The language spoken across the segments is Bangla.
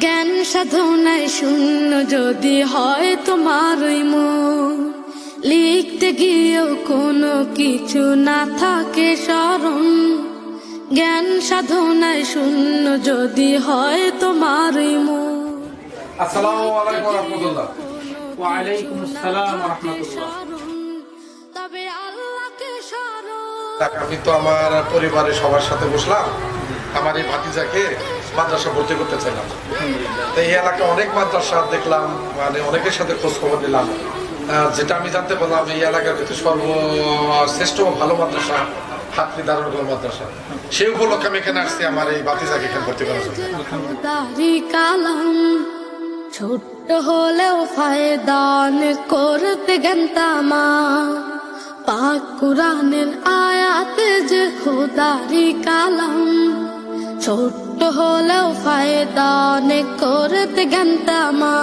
জ্ঞান সাধনায় শূন্য যদি হয় তোমার ওই মন, লিখতে গিয়েও কোনো কিছু না থাকে স্মরণ। জ্ঞান সাধনায় শূন্য যদি হয় তোমার ওই মন। আসসালামু আলাইকুম ওয়া রাহমাতুল্লাহ। ওয়া আলাইকুম আসসালাম ওয়া রাহমাতুল্লাহ। তবে আল্লাহকে স্মরণ। আমি তো আমার পরিবারের সবার সাথে বসলাম, আমার এই ভাতিজাকে মাদ্রাসা ভর্তি করতে চাইলাম। তো এই এলাকায় অনেক মাদ্রাসা দেখলাম, মানে অনেকের সাথে খোঁজ খবর নিলাম। যেটা আমি জানতে পারলাম এই এলাকার ভিতরে সর্বশ্রেষ্ঠ ভালো মাদ্রাসা হাতনি দারুল উলুম মাদ্রাসা। সেই উপলক্ষে আমি এখানে আসছি আমার এই ভাতিজাকে এখানে ভর্তি করার জন্য। কালাম ছোট্ট হলেও ফায়দান করতে গেন্তামা, পাক কুরআনের আয়াতে যে খোদারি কালাম। ছোট্ট হলেও ফায়দান করতে গেন্তামা,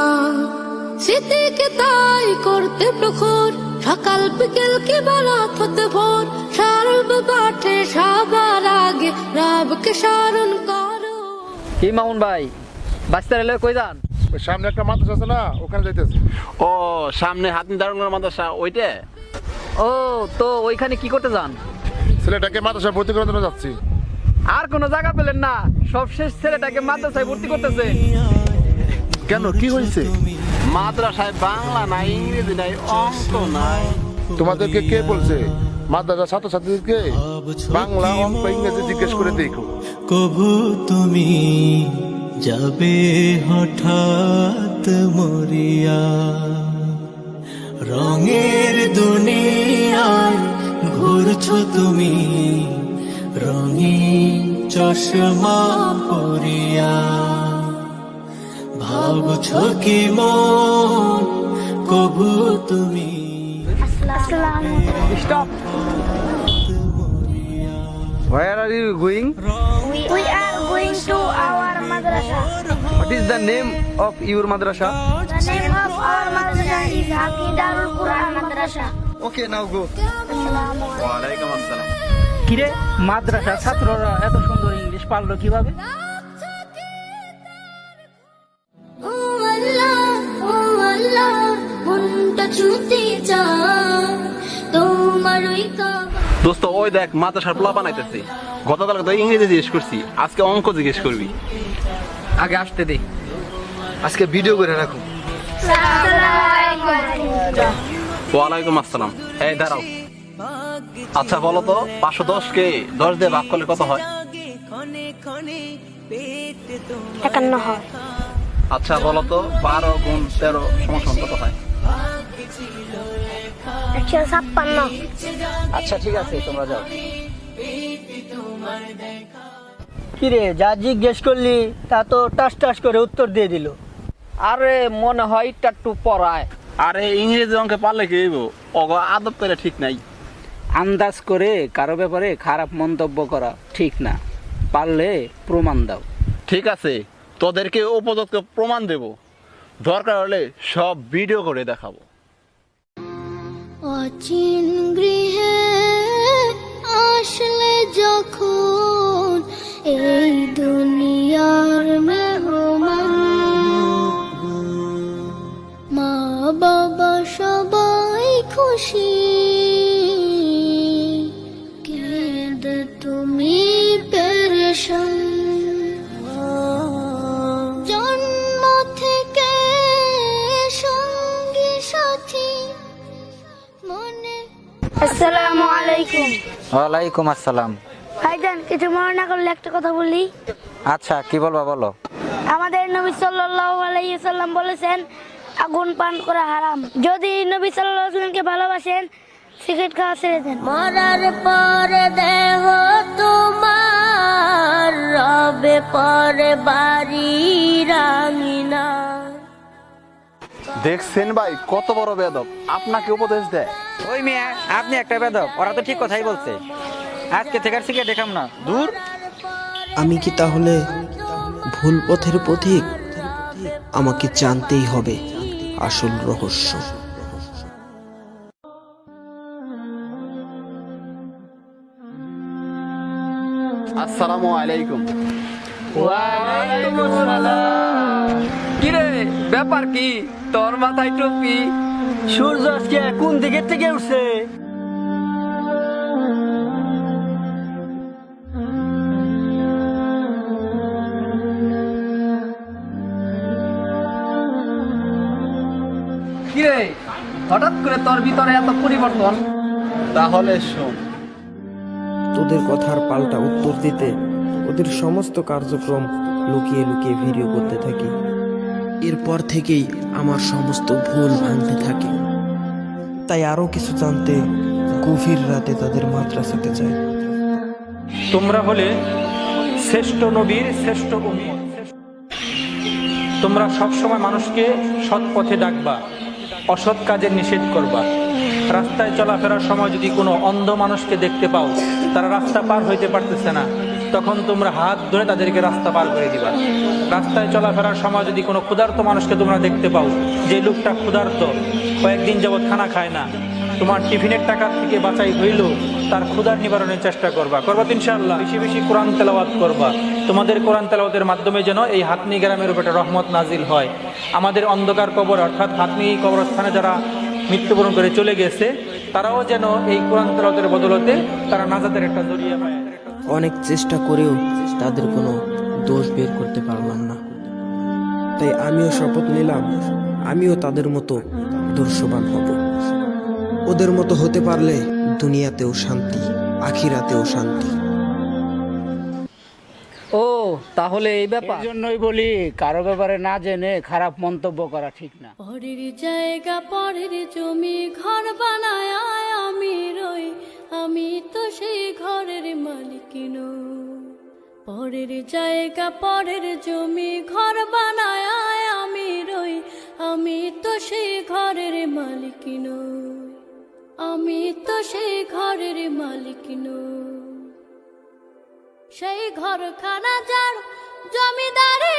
স্মৃতিকে তাই করতে প্রখর, সকাল বিকেল কি বারাত হতে ভোর। সর্বপাঠে সবার আগে রবকে স্মরণ করো। কি মামুন ভাই, বাচ্চা রেলে কই যান? সামনে একটা মাদ্রাসা আছে না, ওখানে যাইতেছি। ও সামনে হাতনি দারুল উলুম মাদ্রাসা ওইটা? ও তো ওইখানে কি করতে যান? ছেলেটাকে মাদ্রাসা ভর্তি করার জন্য যাচ্ছি। আর কোনো জায়গা পেলেন না, সবশেষ ছেলেটাকে মাদ্রাসায় ভর্তি করতেছে। কেন, কি হয়েছে? মাদ্রাসায় বাংলা নাই, ইংরেজি নাই, অঙ্ক নাই। তোমাদেরকে কে বলছে? মাদ্রাসা ছাত্রছাত্রীদেরকে বাংলা, অঙ্ক, ইংরেজি জিজ্ঞেস করে দেখো। কবু তুমি যাবে হঠাৎ মরিয়া, রঙের দুনিয়ায় ঘুরছো তুমি রঙিন চশমা পরিয়া। ভাবছো কি মন কবু তুমি। Stop. Where are you going? We are going to our madrasa. What is the name of your madrasa? The name of our madrasa is Haqi Darul Quran Madrasa. Okay, now go. ওয়া আলাইকুম আসসালাম। কিরে, মাদ্রাসা ছাত্ররা এত সুন্দর ইংলিশ পারলো কিভাবে? ও আল্লাহ, মনটা ছুঁতে চায় তোমার ওই কাবা। দোস্ত ওই দেখ মাদ্রাসার পোলা বানাইতেছি। গতকালকে তো ইংরেজি জিজ্ঞেস করছি, আজকে অঙ্ক জিজ্ঞেস করবি। আগে আসতে দে, আজকে ভিডিও করে রাখো। ওয়ালাইকুম আসসালাম। এই দাঁড়াও, আচ্ছা বলো তো 510 কে 10 দিয়ে ভাগ করলে কত হয়? 51 হয়। আচ্ছা বলো তো 12 গুণ 13 সমান কত হয়? 156। আচ্ছা ঠিক আছে, তোমরা যাও। কিরে, যা জিজ্ঞেস করলি তা তো টাস টাস করে উত্তর দিয়ে দিল। আরে মনে হয় একটু পড়ায়। আরে ইংরেজি অঙ্কে পারলে কি হইব? অগ আদব করে ঠিক নাই। আন্দাজ করে কারো ব্যাপারে খারাপ মন্তব্য করা ঠিক না, পারলে প্রমাণ দাও। ঠিক আছে, তোদেরকে উপযুক্ত প্রমাণ দেব, দরকার হলে সব ভিডিও করে দেখাবো। অচিন গৃহে আসলে যখন এই দুনিয়ার মেহমান, মা বাবা সবাই খুশি, কেঁদে তুমি পেরেশান। জন্ম থেকে সঙ্গী সাথী মনে। আসসালামু আলাইকুম। ওয়ালাইকুম আসসালাম। ভাইজান, কিছু মনে না করলে একটা কথা বলি। আচ্ছা, কি বলবা বলো। আমাদের নবী সাল্লাল্লাহু আলাইহি ওয়াসাল্লাম বলেছেন আগুন পান করা হারাম। যদি নবী সাল্লাল্লাহু আলাইহি ওয়াসাল্লামকে ভালোবাসেন, সিগারেট খাওয়া ছেড়ে দেন। মরার পরে দেহ তোমার রবে পরে বাড়ি রাঙিনা। দেখছেন ভাই কত বড় বেয়াদব, আপনাকে উপদেশ দেয়। ওই মিয়া, আপনি একটা বেদব, ওরা তো ঠিক কথাই বলছে। আজকে থেকে আর সিগারেট দেখাম না, দূর। আমি কি তাহলে ভুল পথের পথিক? আমাকে জানতেই হবে আসল রহস্য। আসসালামু আলাইকুম। ওয়া আলাইকুম আসসালাম। ব্যাপার কি তোর মাথায় টুপি? সূর্য আজকে কোন দিকের থেকে উঠছে? কিরে হঠাৎ করে তোর ভিতরে এত পরিবর্তন? তাহলে শোন, তোদের কথার পাল্টা উত্তর দিতে ওদের সমস্ত কার্যক্রম লুকিয়ে লুকিয়ে ভিডিও করতে থাকি। এরপর থেকেই আমার সমস্ত ভুল ভাঙতে থাকে। তাই আরো কিছু জানতে গভীর রাতে তাদের মাদ্রাসাতে যাই। তোমরা হলে শ্রেষ্ঠ নবীর শ্রেষ্ঠ উম্মত। তোমরা সবসময় মানুষকে সৎ পথে ডাকবা, অসৎ কাজের নিষেধ করবা। রাস্তায় চলাফেরার সময় যদি কোনো অন্ধ মানুষকে দেখতে পাও, তারা রাস্তা পার হইতে পারতেছে না, তখন তোমরা হাত ধরে তাদেরকে রাস্তা পার করে দিবা। রাস্তায় চলাফেরার সময় যদি কোনো ক্ষুধার্ত মানুষকে তোমরা দেখতে পাও, যে লোকটা ক্ষুধার্ত, কয়েকদিন যাবৎ খানা খায় না, তোমার টিফিনের টাকা থেকে বাঁচাই হইল তার ক্ষুধার নিবারণের চেষ্টা করবা। করবা তো ইনশাআল্লাহ। বেশি বেশি কোরআন তেলাওয়াত করবা। তোমাদের কোরআন তেলাওয়াতের মাধ্যমে যেন এই হাতনি গ্রামের উপর একটা রহমত নাজিল হয়। আমাদের অন্ধকার কবর অর্থাৎ হাতনি কবরস্থানে যারা মৃত্যুবরণ করে চলে গেছে, তারাও যেন এই কোরআন তেলাওয়াতের বদলতে তারা নাজাতের একটা জরিয়া পায়। অনেক চেষ্টা করেও তাদের কোনো দোষ বের করতে পারলাম না। তাই আমিও শপথ নিলাম, আমিও তাদের মতো দর্শবান হব। ওদের মতো হতে পারলে দুনিয়াতেও শান্তি, আখিরাতেও শান্তি। ও তাহলে এই ব্যাপার জন্যই বলি কারো ব্যাপারে না জেনে খারাপ মন্তব্য করা ঠিক না। পরের জায়গা পরের জমি ঘর বানায় আমি রই, আমি তো সেই ঘরের মালিক নই। পরের জায়গা পরের জমি ঘর বানায় আমি রই, আমি তো সেই ঘরের মালিক নই। আমি তো সেই ঘরের মালিক নই। সেই ঘরখানা যার জমিদারি